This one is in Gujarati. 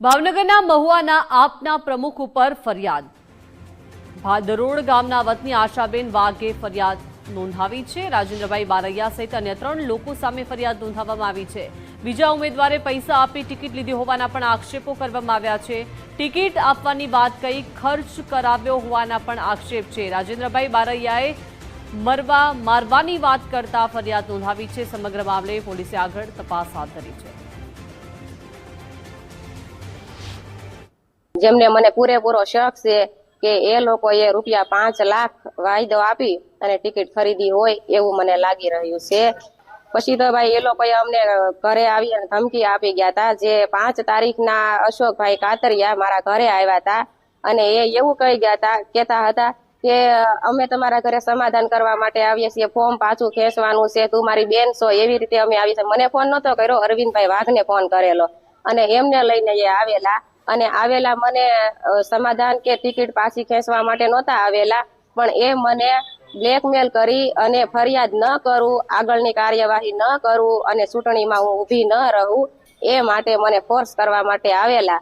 ભાવનગરના મહુવાના આપના પ્રમુખ ઉપર ફરિયાદ। ભાદરોડ ગામના વતની આશાબેન વાઘે ફરિયાદ નોંધાવી છે। રાજેન્દ્રભાઈ બારૈયા સહિત અન્ય 3 લોકો સામે ફરિયાદ નોંધાવવામાં આવી છે। બીજા ઉમેદવારે પૈસા આપી ટિકિટ લીધી હોવાના પણ આક્ષેપો કરવામાં આવ્યા છે। ટિકિટ આપવાની વાત કહી ખર્ચ કરાવ્યો હોવાના પણ આક્ષેપ છે। રાજેન્દ્રભાઈ બારૈયાએ મારવાની વાત કરતા ફરિયાદ નોંધાવી છે। સમગ્ર મામલે પોલીસે આગળ તપાસ હાથ ધરી છે। જેમને મને પૂરેપૂરો શક છે કે એ લોકોએ ₹5 લાખ વાયદો આપી અને ટિકિટ ખરીદી હોય એવું મને લાગી રહ્યું છે। પછી તો ભાઈ એ લોકોએ અમને ઘરે આવી અને ધમકી આપી ગયા હતા। જે 5 તારીખના અશોકભાઈ કાતરિયા મારા ઘરે આવ્યા હતા અને એ એવું કહેતા હતા કે અમે તમારા ઘરે સમાધાન કરવા માટે આવીએ છીએ, ફોર્મ પાછું ખેંચવાનું છે, તું મારી બેન છો, એવી રીતે અમે આવી છે। મને ફોન નતો કર્યો, અરવિંદભાઈ વાઘને ફોન કરેલો અને એમને લઈને એ આવેલા મને સમાધાન કે ટિકિટ પાછી ખેંચવા માટે નહોતા આવેલા, પણ એ મને બ્લેકમેલ કરી અને ફરિયાદ ન કરું, આગળની કાર્યવાહી ન કરું અને ચૂંટણીમાં હું ઊભી ન રહું એ માટે મને ફોર્સ કરવા માટે આવેલા।